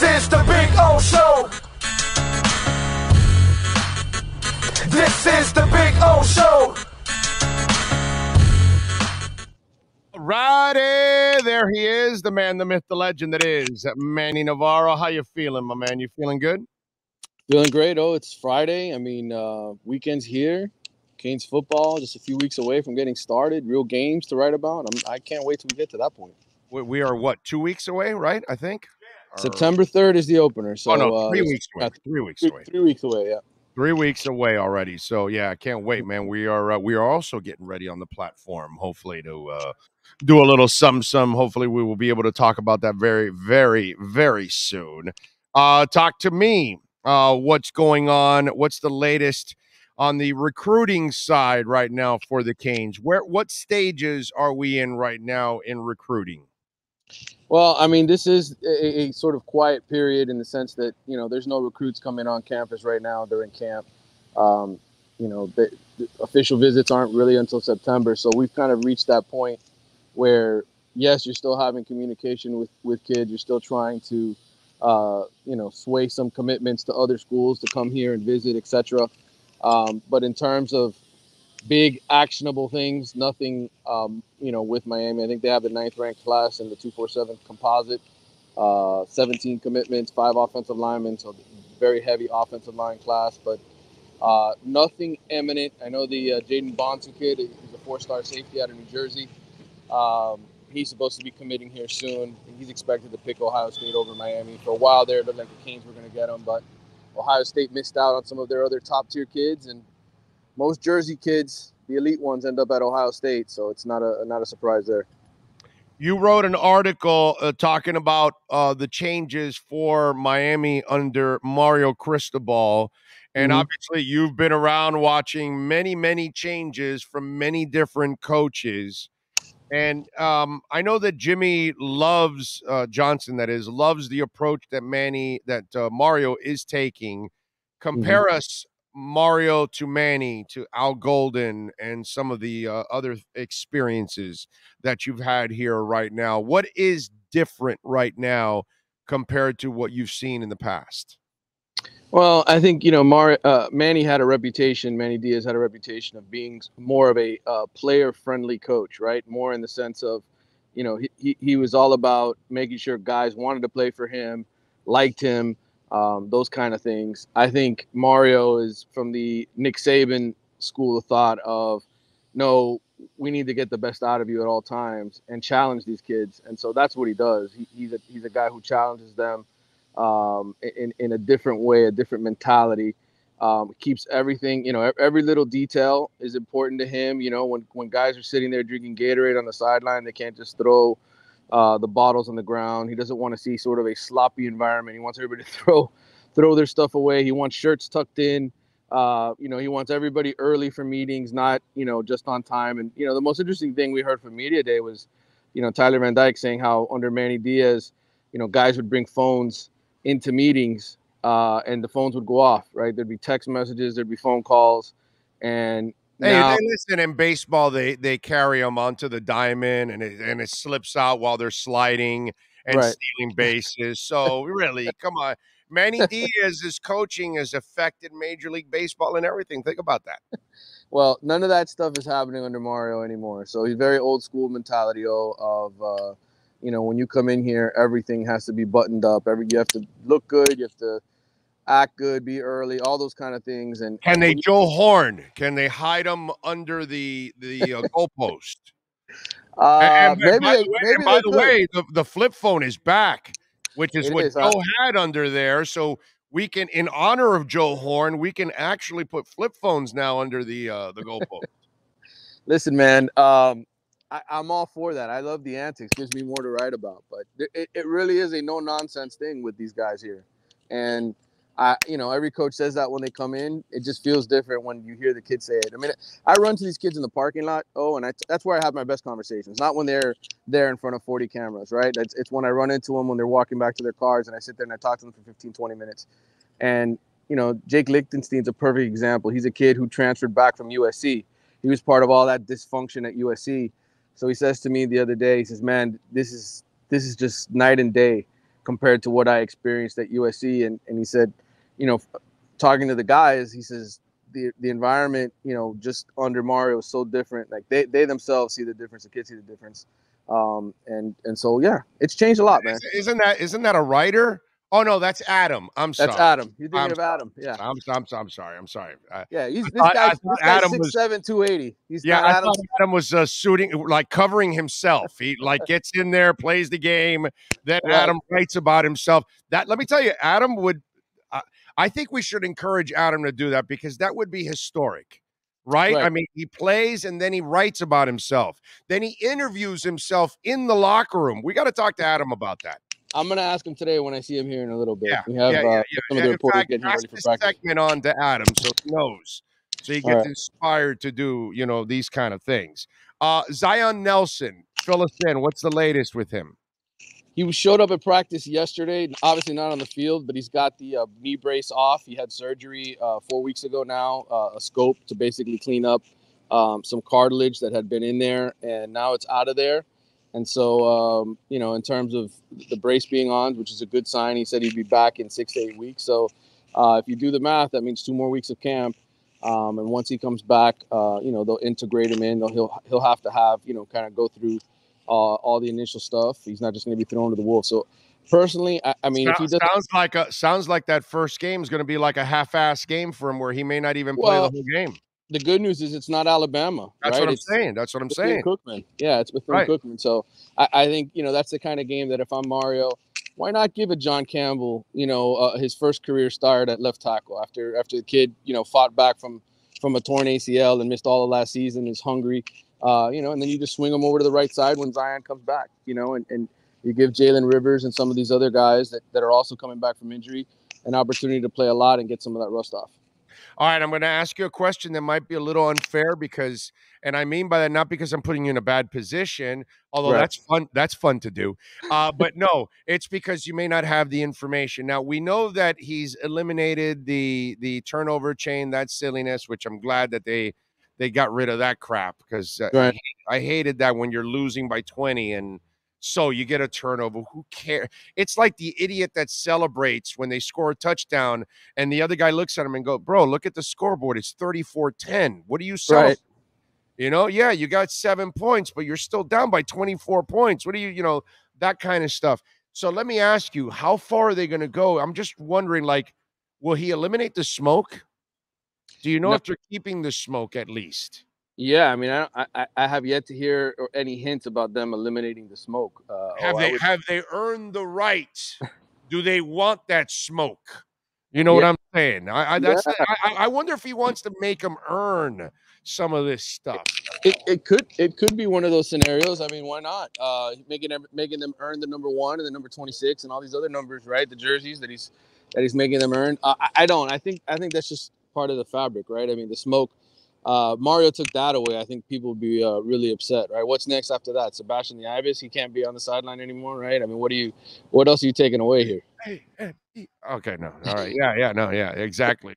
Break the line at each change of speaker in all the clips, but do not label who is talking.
is the Big O Show. This is the Big O Show.
Righty, there he is, the man, the myth, the legend that is Manny Navarro. How you feeling, my man? You feeling good?
Feeling great. Oh, it's Friday. I mean, weekend's here. Canes football just a few weeks away from getting started. Real games to write about. I can't wait till we get to that point.
We are, what, 2 weeks away, right? I think?
September 3rd is the opener. So,
no, 3 weeks away. 3 weeks away.
3 weeks away, yeah.
3 weeks away already. So, yeah, I can't wait, man. We are also getting ready on the platform, hopefully, to do a little some. Hopefully, we will be able to talk about that very, very, very soon. Talk to me. What's going on? What's the latest on the recruiting side right now for the Canes? What stages are we in right now in recruiting?
Well, I mean, this is a sort of quiet period in the sense that, you know, there's no recruits coming on campus right now. They're in camp. You know, the official visits aren't really until September. So we've kind of reached that point where, yes, you're still having communication with kids. You're still trying to, you know, sway some commitments to other schools to come here and visit, etc. But in terms of big actionable things, nothing, you know, with Miami. I think they have the 9th ranked class in the 247 composite, 17 commitments, 5 offensive linemen, so very heavy offensive line class, but nothing imminent. I know the Jaden Bonson kid, he's a 4-star safety out of New Jersey. He's supposed to be committing here soon. He's expected to pick Ohio State over Miami. For a while there, it looked like the Canes were going to get him, but Ohio State missed out on some of their other top-tier kids, and most Jersey kids, the elite ones, end up at Ohio State, so it's not a surprise there.
You wrote an article talking about the changes for Miami under Mario Cristobal, and obviously you've been around watching many, many changes from many different coaches. And I know that Jimmy loves Johnson, loves the approach that Mario is taking. Compare us, Mario to Manny, to Al Golden, and some of the other experiences that you've had here right now. What is different right now compared to what you've seen in the past?
Well, I think, you know, Manny had a reputation, Manny Diaz had a reputation of being more of a player-friendly coach, right? More in the sense of, you know, he was all about making sure guys wanted to play for him, liked him, those kind of things. I think Mario is from the Nick Saban school of thought of, no, we need to get the best out of you at all times and challenge these kids. And so that's what he does. He's a guy who challenges them in a different way, a different mentality. Keeps everything, you know, every little detail is important to him. You know, when guys are sitting there drinking Gatorade on the sideline, they can't just throw the bottles on the ground. He doesn't want to see sort of a sloppy environment. He wants everybody to throw their stuff away. He wants shirts tucked in. You know, he wants everybody early for meetings, not, you know, just on time. And, you know, the most interesting thing we heard from Media Day was, you know, Tyler Van Dyke saying how under Manny Diaz, you know, guys would bring phones into meetings and the phones would go off, right? There'd be text messages, there'd be phone calls. And
hey, listen, in baseball, they carry them onto the diamond and it slips out while they're sliding and stealing bases. So really, come on. Manny Diaz's coaching has affected Major League Baseball and everything. Think about that.
Well, none of that stuff is happening under Mario anymore. So he's very old school mentality of you know, when you come in here, everything has to be buttoned up. You have to look good. You have to act good, be early, all those kind of things. And
can they Joe Horn? Can they hide them under the goalpost? And by the way, the flip phone is back, which is what Joe had under there. So we can, in honor of Joe Horn, we can actually put flip phones now under the goalpost.
Listen, man, I'm all for that. I love the antics. Gives me more to write about. But it really is a no-nonsense thing with these guys here. And, you know, every coach says that when they come in. It just feels different when you hear the kids say it. I mean, I run to these kids in the parking lot, and that's where I have my best conversations. Not when they're there in front of 40 cameras, right? It's when I run into them when they're walking back to their cars, and I sit there and I talk to them for 15, 20 minutes. And, you know, Jake Lichtenstein's a perfect example. He's a kid who transferred back from USC. He was part of all that dysfunction at USC. So he says to me the other day, he says, man, this is just night and day compared to what I experienced at USC. And he said, you know, talking to the guys, he says the environment, you know, just under Mario is so different. Like they themselves see the difference. The kids see the difference. And so, yeah, it's changed a lot, man.
Isn't that a writer? Oh no, that's Adam. I'm sorry.
That's Adam. You're thinking
I'm
of
sorry.
Adam. Yeah.
I'm sorry. I'm sorry.
Yeah. This
I
guy's
thought Adam
6'7",
was
280. He's
yeah.
not
I
Adam.
thought Adam was shooting, like covering himself. He like gets in there, plays the game. Then
Right.
Adam writes about himself. That let me tell you, Adam would. I think we should encourage Adam to do that because that would be historic. Right? I mean, he plays and then he writes about himself. Then he interviews himself in the locker room. We got to talk to Adam about that.
I'm going to ask him today when I see him here in a little bit.
Yeah,
we have some of the reporters getting
pass
ready for
this
practice.
segment on to Adam so he knows. So he gets inspired to do, you know, these kind of things. Zion Nelson, fill us in. What's the latest with him?
He showed up at practice yesterday, obviously not on the field, but he's got the knee brace off. He had surgery 4 weeks ago now, a scope to basically clean up some cartilage that had been in there, and now it's out of there. And so, you know, in terms of the brace being on, which is a good sign, he said he'd be back in 6 to 8 weeks. So if you do the math, that means 2 more weeks of camp. And once he comes back, you know, they'll integrate him in. He'll have to have, you know, kind of go through all the initial stuff. He's not just going to be thrown to the wolves. So personally, I mean, if he does,
sounds like that first game is going to be like a half-ass game for him where he may not even play the whole game.
The good news is it's not Alabama.
That's
right?
what I'm saying. That's what I'm saying.
Cookman. Yeah, it's Bethune-Cookman. So I think, you know, that's the kind of game that if I'm Mario, why not give it John Campbell, you know, his first career start at left tackle after the kid, you know, fought back from a torn ACL and missed all of last season, is hungry, you know, and then you just swing him over to the right side when Zion comes back, you know, and you give Jalen Rivers and some of these other guys that are also coming back from injury an opportunity to play a lot and get some of that rust off.
All right, I'm going to ask you a question that might be a little unfair because, and I mean by that not because I'm putting you in a bad position, although that's fun to do. But no, it's because you may not have the information. Now, we know that he's eliminated the turnover chain, that silliness, which I'm glad that they got rid of that crap because I hated that when you're losing by 20 and so you get a turnover. Who cares? It's like the idiot that celebrates when they score a touchdown and the other guy looks at him and go, bro, look at the scoreboard. It's 34-10. What are you celebrating? You know, yeah, you got 7 points, but you're still down by 24 points. What do you know, that kind of stuff. So let me ask you, how far are they going to go? I'm just wondering, like, will he eliminate the smoke? Do you know if they're keeping the smoke at least?
Yeah, I mean, I have yet to hear any hints about them eliminating the smoke.
Have they earned the right? Do they want that smoke? You know what I'm saying? I wonder if he wants to make them earn some of this stuff.
It could be one of those scenarios. I mean, why not? Making them earn the number 1 and the number 26 and all these other numbers, right? The jerseys that he's making them earn. I think that's just part of the fabric, right? I mean, the smoke. Mario took that away. I think people would be really upset, right? What's next after that? Sebastian the Ibis, he can't be on the sideline anymore, right? I mean, what else are you taking away here?
Okay, no, all right, yeah, exactly.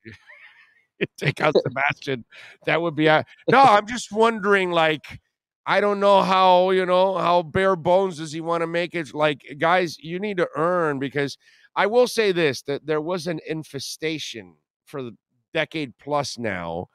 Take out Sebastian, that would be no. I'm just wondering, like, I don't know how bare bones does he want to make it? Like, guys, you need to earn, because I will say this, that there was an infestation for the decade plus now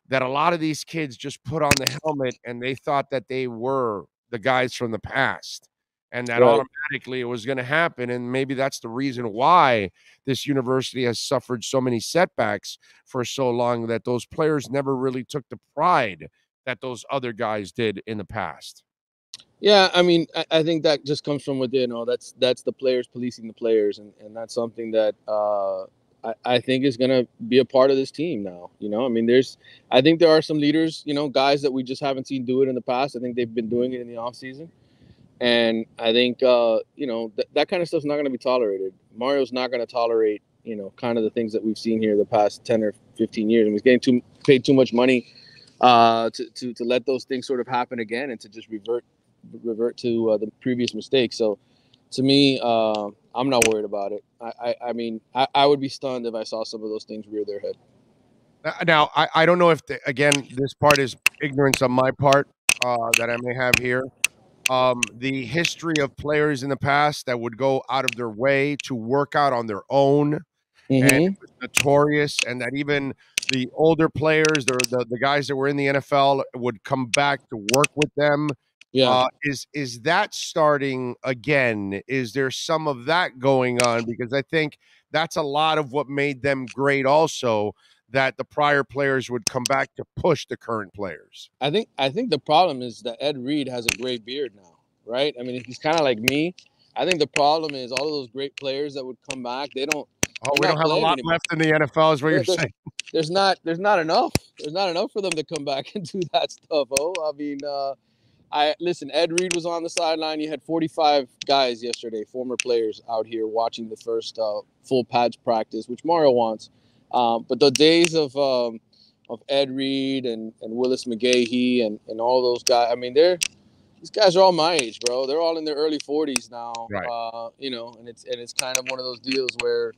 that a lot of these kids just put on the helmet and they thought that they were the guys from the past and that automatically it was going to happen. And maybe that's the reason why this university has suffered so many setbacks for so long, that those players never really took the pride that those other guys did in the past.
Yeah, I mean, I think that just comes from within. That's the players policing the players, and that's something that I think is going to be a part of this team now. You know, I mean, I think there are some leaders, you know, guys that we just haven't seen do it in the past. I think they've been doing it in the offseason. And I think, you know, that kind of stuff's not going to be tolerated. Mario's not going to tolerate, you know, kind of the things that we've seen here the past 10 or 15 years. And he's getting paid too much money to let those things sort of happen again and to just revert to the previous mistakes. So to me, I'm not worried about it. I mean, I would be stunned if I saw some of those things rear their head.
Now, I don't know if, again, this part is ignorance on my part that I may have here. the history of players in the past that would go out of their way to work out on their own, and it was notorious, and that even the older players, the guys that were in the NFL, would come back to work with them.
Yeah.
Is that starting again? Is there some of that going on? Because I think that's a lot of what made them great also, that the prior players would come back to push the current players.
I think the problem is that Ed Reed has a gray beard now, right? I mean, he's kind of like me. I think the problem is all of those great players that would come back,
We don't
not
have a
playing
lot
anymore.
left in the NFL, is what you're saying.
There's not enough. There's not enough for them to come back and do that stuff. I mean, listen. Ed Reed was on the sideline. You had 45 guys yesterday, former players, out here watching the first full pads practice, which Mario wants. But the days of Ed Reed and Willis McGahee and all those guys, I mean, these guys are all my age, bro. They're all in their early 40s now.
Right.
You know, and it's kind of one of those deals where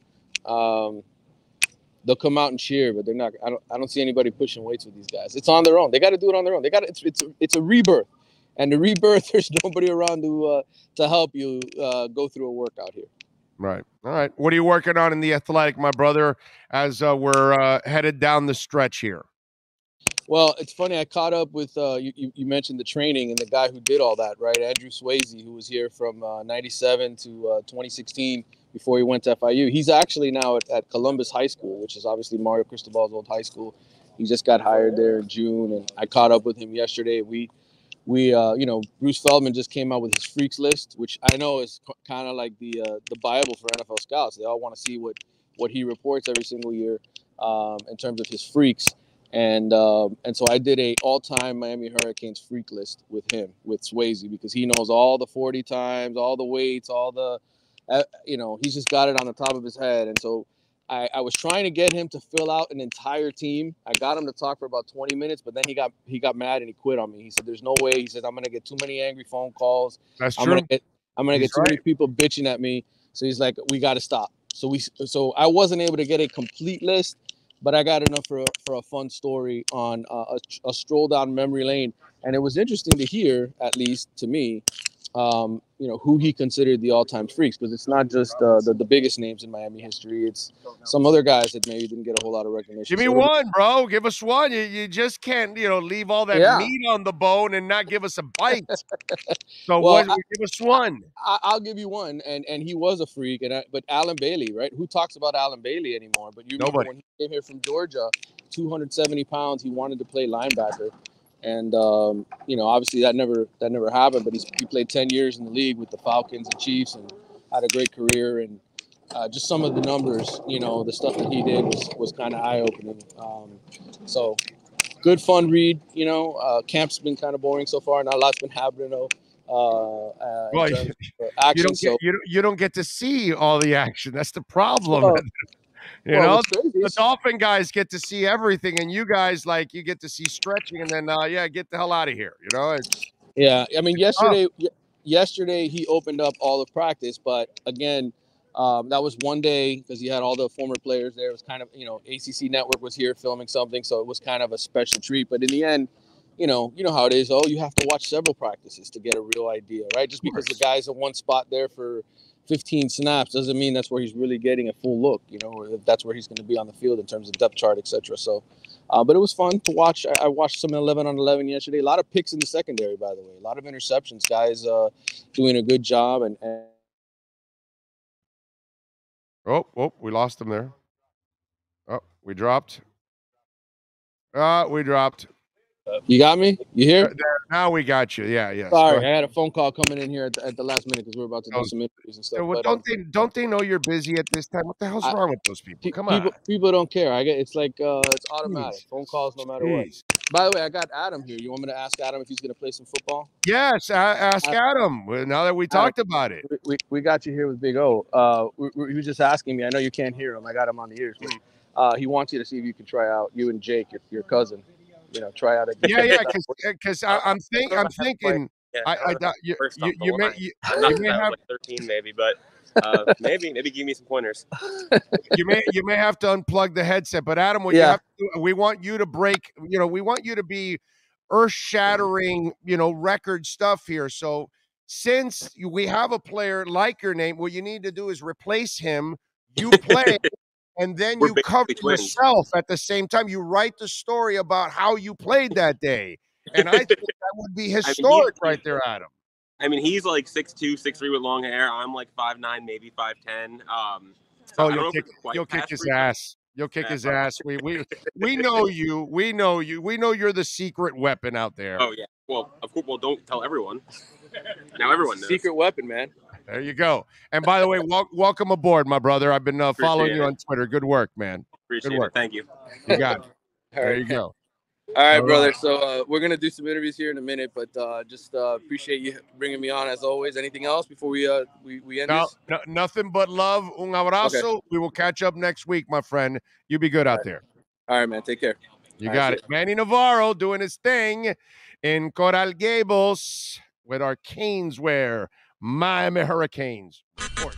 they'll come out and cheer, but they're not. I don't see anybody pushing weights with these guys. It's on their own. They got to do it on their own. It's a rebirth, and the rebirth, there's nobody around to help you go through a workout here.
Right. All right. What are you working on in the Athletic, my brother, as we're headed down the stretch here?
Well, it's funny. I caught up with you mentioned the training and the guy who did all that, right? Andrew Swayze, who was here from 97 to 2016 before he went to FIU. He's actually now at Columbus High School, which is obviously Mario Cristobal's old high school. He just got hired there in June, and I caught up with him yesterday. We Bruce Feldman just came out with his freaks list, which I know is kind of like the Bible for NFL scouts. They all want to see what he reports every single year in terms of his freaks. And so I did a all-time Miami Hurricanes freak list with him, with Swayze, because he knows all the 40 times, all the weights, all the, he's just got it on the top of his head. And so I was trying to get him to fill out an entire team. I got him to talk for about 20 minutes, but then he got mad and he quit on me. He said, "There's no way." He said, "I'm gonna get too many angry phone calls.
That's true.
I'm gonna get too many people bitching at me." So he's like, "We got to stop." So I wasn't able to get a complete list, but I got enough for a fun story on a stroll down memory lane. And it was interesting to hear, at least to me, who he considered the all-time freaks, because it's not just the biggest names in Miami history. It's some other guys that maybe didn't get a whole lot of recognition.
Give me one, bro. Give us one. You just can't, leave all that meat on the bone and not give us a bite. So give us one.
I'll give you one, and he was a freak. But Alan Bailey, right? Who talks about Alan Bailey anymore? But you remember when he came here from Georgia, 270 pounds, he wanted to play linebacker. And obviously that never happened. But he played 10 years in the league with the Falcons and Chiefs and had a great career. And just some of the numbers, the stuff that he did was kind of eye opening. So good fun read. Camp's been kind of boring so far. Not a lot's been happening though.
Action, you don't get to see all the action. That's the problem. The Dolphin guys get to see everything, and you guys, you get to see stretching, and then get the hell out of here.
I mean, yesterday he opened up all of practice, but again, that was one day because he had all the former players there. It was kind of, ACC Network was here filming something, so it was kind of a special treat. But in the end, you know how it is. You have to watch several practices to get a real idea, right? Just because the guy's in one spot there for 15 snaps doesn't mean that's where he's really getting a full look, if that's where he's going to be on the field in terms of depth chart, etc. So, but it was fun to watch. I watched some 11 on 11 yesterday. A lot of picks in the secondary, by the way. A lot of interceptions. Guys doing a good job. And
Oh, we lost him there. Oh, we dropped. We dropped.
You got me? You here?
Now we got you. Yeah.
Sorry, I had a phone call coming in here at the last minute because we were about to do some interviews and stuff.
Well, don't they know you're busy at this time? What the hell's wrong with those people? Come on.
People don't care. It's automatic. Phone calls no matter what. By the way, I got Adam here. You want me to ask Adam if he's going to play some football?
Yes, ask Adam. Now that we talked about it.
We got you here with Big O. He was just asking me. I know you can't hear him. I got him on the ears. But, he wants you to see if you can try out, you and Jake, your cousin. Try out again.
Yeah, because I'm thinking. You may have
13 maybe, but maybe give me some pointers.
You may have to unplug the headset, but Adam, we want you to break. We want you to be earth-shattering, record stuff here. So since we have a player like your name, what you need to do is replace him. You play, and then you cover yourself at the same time. You write the story about how you played that day. And I think that would be historic right there, Adam.
I mean, he's like 6'2", 6'3" with long hair. I'm like 5'9", maybe 5'10".
You'll kick his ass. You'll kick his ass. We know you. We know you. We know you're the secret weapon out there.
Oh yeah. Well, of course. Well, don't tell everyone. Now everyone knows.
Secret weapon, man.
There you go. And by the way, welcome aboard, my brother. I've been following you on Twitter. Good work, man.
Appreciate
Good work.
It. Thank you.
You got it. There you go.
All right, brother. So we're going to do some interviews here in a minute, but just appreciate you bringing me on as always. Anything else before we end this?
No, nothing but love. Un abrazo. Okay. We will catch up next week, my friend. You be good out there.
All right, man. Take care.
You got it. Manny Navarro doing his thing in Coral Gables with our Canes wear. Miami Hurricanes. Report.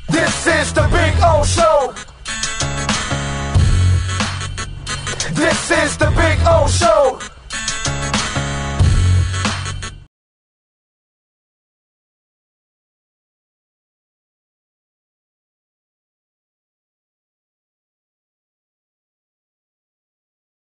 This is the Big O Show. This is the Big O Show.